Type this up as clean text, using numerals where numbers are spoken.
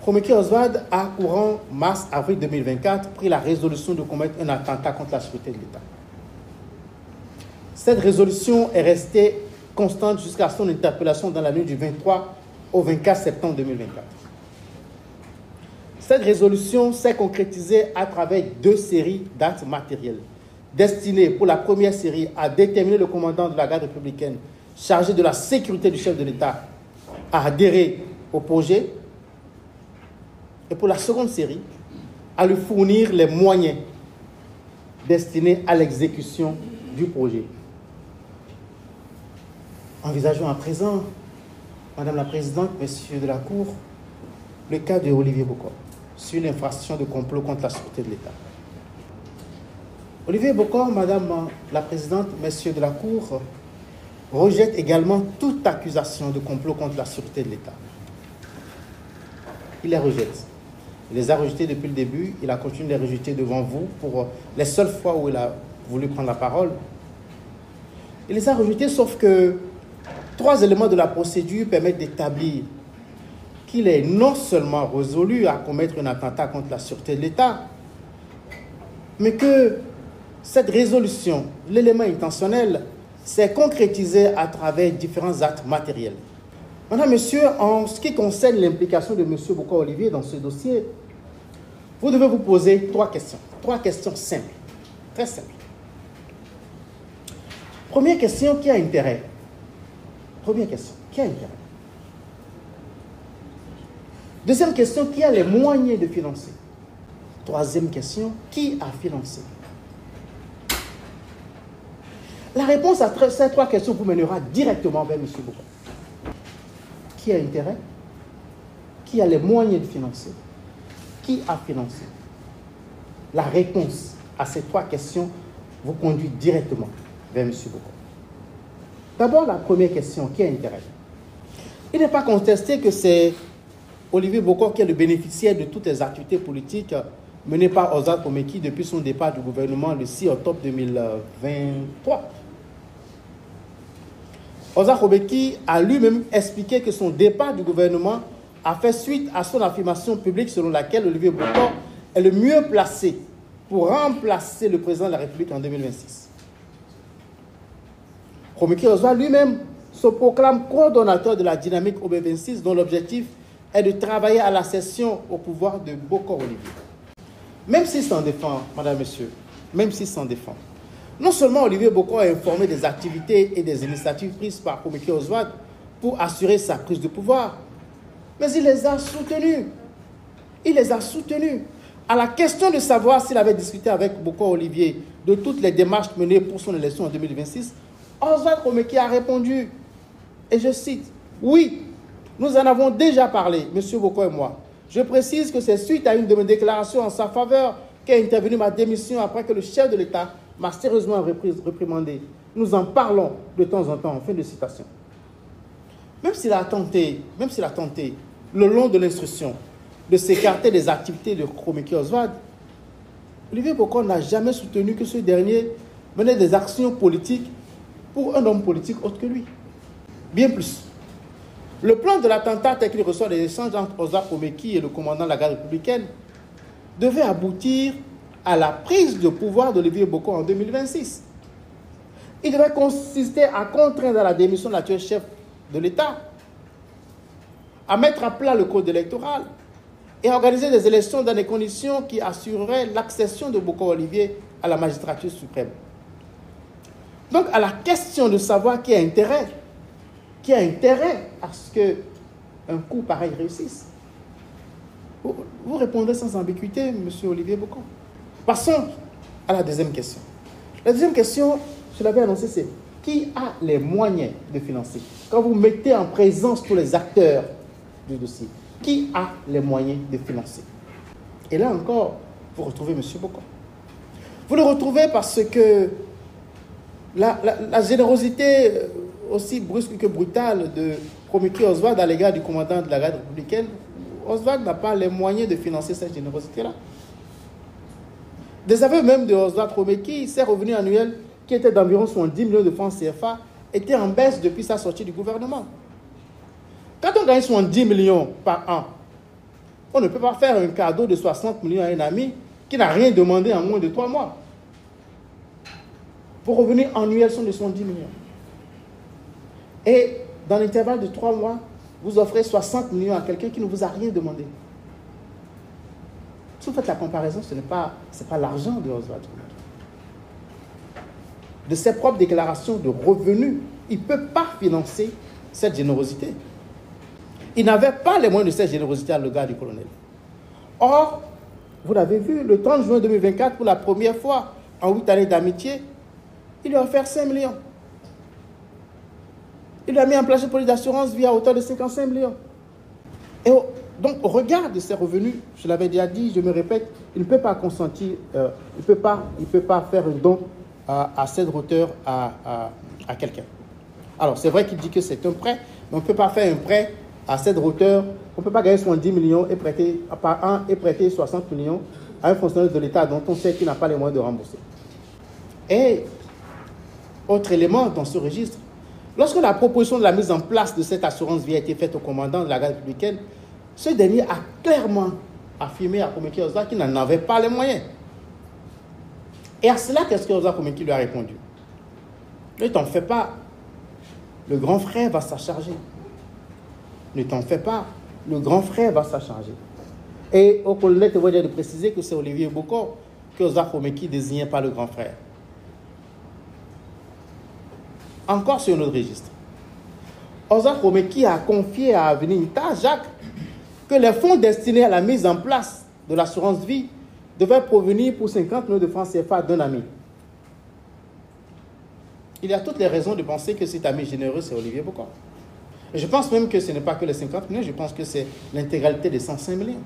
Komeki Oswald a, courant mars-avril 2024, pris la résolution de commettre un attentat contre la sécurité de l'État. Cette résolution est restée constante jusqu'à son interpellation dans la nuit du 23 au 24 septembre 2024. Cette résolution s'est concrétisée à travers 2 séries d'actes matériels, destinés pour la première série à déterminer le commandant de la garde républicaine chargé de la sécurité du chef de l'État à adhérer au projet, et pour la seconde série, à lui fournir les moyens destinés à l'exécution du projet. Envisageons à présent, Madame la Présidente, Messieurs de la Cour, le cas de Olivier Bokor sur l'infraction de complot contre la sécurité de l'État. Olivier Bokor, Madame la Présidente, Messieurs de la Cour, rejette également toute accusation de complot contre la sécurité de l'État. Il les rejette. Il les a rejetés depuis le début. Il a continué de les rejeter devant vous pour les seules fois où il a voulu prendre la parole. Il les a rejetés, sauf que 3 éléments de la procédure permettent d'établir qu'il est non seulement résolu à commettre un attentat contre la sûreté de l'État, mais que cette résolution, l'élément intentionnel, s'est concrétisé à travers différents actes matériels. Madame, Monsieur, en ce qui concerne l'implication de M. Bokor Olivier dans ce dossier, vous devez vous poser 3 questions. 3 questions simples, très simples. Première question, qui a intérêt? Première question, qui a intérêt? Deuxième question, qui a les moyens de financer? Troisième question, qui a financé? La réponse à ces 3 questions vous mènera directement vers M. Bokor. Qui a intérêt? Qui a les moyens de financer? Qui a financé? La réponse à ces 3 questions vous conduit directement vers M. Bokor. D'abord, la première question, qui a intérêt? Il n'est pas contesté que c'est Olivier Bokor qui est le bénéficiaire de toutes les activités politiques menées par Oswald Komeki depuis son départ du gouvernement le 6 octobre 2023. Oswald Komeki a lui-même expliqué que son départ du gouvernement a fait suite à son affirmation publique selon laquelle Olivier Bokor est le mieux placé pour remplacer le président de la République en 2026. Komeki Oswald lui-même se proclame coordonnateur de la dynamique OB26 dont l'objectif est de travailler à la cession au pouvoir de Bokor Olivier. Même s'il s'en défend, Madame, Monsieur, même s'il s'en défend, non seulement Olivier Bokor a informé des activités et des initiatives prises par Komeki Oswald pour assurer sa prise de pouvoir, mais il les a soutenus. Il les a soutenus. À la question de savoir s'il avait discuté avec Bokor Olivier de toutes les démarches menées pour son élection en 2026, Oswald Komeki a répondu, et je cite, « Oui, nous en avons déjà parlé, M. Bokor et moi. Je précise que c'est suite à une de mes déclarations en sa faveur qu'est intervenue ma démission après que le chef de l'État m'a sérieusement réprimandé. Nous en parlons de temps en temps. » Fin de citation. Même s'il a tenté, le long de l'instruction, de s'écarter des activités de Komeki Oswald, Olivier Bokor n'a jamais soutenu que ce dernier menait des actions politiques pour un homme politique autre que lui. Bien plus. Le plan de l'attentat tel qu'il reçoit des échanges entre Oswald Komeki et le commandant de la garde républicaine devait aboutir à la prise de pouvoir d'Olivier Bokor en 2026. Il devait consister à contraindre à la démission de l'actuel chef de l'État, à mettre à plat le code électoral et à organiser des élections dans des conditions qui assureraient l'accession de Bokor Olivier à la magistrature suprême. Donc, à la question de savoir qui a intérêt à ce qu'un coup pareil réussisse, vous répondrez sans ambiguïté, M. Olivier Bokor. Passons à la deuxième question. La deuxième question, je l'avais annoncé, c'est qui a les moyens de financer? Quand vous mettez en présence tous les acteurs du dossier, qui a les moyens de financer? Et là encore, vous retrouvez M. Bokor. Vous le retrouvez parce que la générosité aussi brusque que brutale de Komeki Oswald à l'égard du commandant de la garde républicaine, Oswald n'a pas les moyens de financer cette générosité-là. Des aveux même de Oswald Komeki, ses revenus annuels, qui étaient d'environ 70 millions de francs CFA, étaient en baisse depuis sa sortie du gouvernement. Quand on gagne 70 millions par an, On ne peut pas faire un cadeau de 60 millions à un ami qui n'a rien demandé en moins de 3 mois. Vos revenus annuels sont de 70 millions. Et dans l'intervalle de 3 mois, vous offrez 60 millions à quelqu'un qui ne vous a rien demandé. Si vous faites la comparaison, ce n'est pas l'argent de Oswald Koméki. De ses propres déclarations de revenus, il ne peut pas financer cette générosité. Il n'avait pas les moyens de cette générosité à l'égard du colonel. Or, vous l'avez vu, le 30 juin 2024, pour la première fois en 8 années d'amitié, il lui a offert 5 millions. Il lui a mis en place une police d'assurance vie à hauteur de 55 millions. Et donc, au regard de ses revenus, je l'avais déjà dit, je me répète, il ne peut pas consentir, il ne peut pas faire un don à cette hauteur à quelqu'un. Alors, c'est vrai qu'il dit que c'est un prêt, mais on ne peut pas faire un prêt à cette hauteur. On ne peut pas gagner 70 millions et prêter par an et prêter 60 millions à un fonctionnaire de l'État dont on sait qu'il n'a pas les moyens de rembourser. Et, autre élément dans ce registre, lorsque la proposition de la mise en place de cette assurance vie a été faite au commandant de la garde républicaine, ce dernier a clairement affirmé à Koméki Oswald qu'il n'en avait pas les moyens. Et à cela, qu'est-ce que Oswald Koméki lui a répondu? Ne t'en fais pas, le grand frère va s'en charger. Ne t'en fais pas, le grand frère va s'en charger. Et au colonel, te voyais de préciser que c'est Olivier Bokor que Oswald Koméki désignait pas le grand frère. Encore sur un autre registre. Oswald Koméki a confié à Avenir Ita, Jacques, que les fonds destinés à la mise en place de l'assurance vie devaient provenir pour 50 millions de francs CFA d'un ami. Il y a toutes les raisons de penser que cet ami généreux, c'est Olivier Bokor. Et je pense même que ce n'est pas que les 50 millions, je pense que c'est l'intégralité des 105 millions.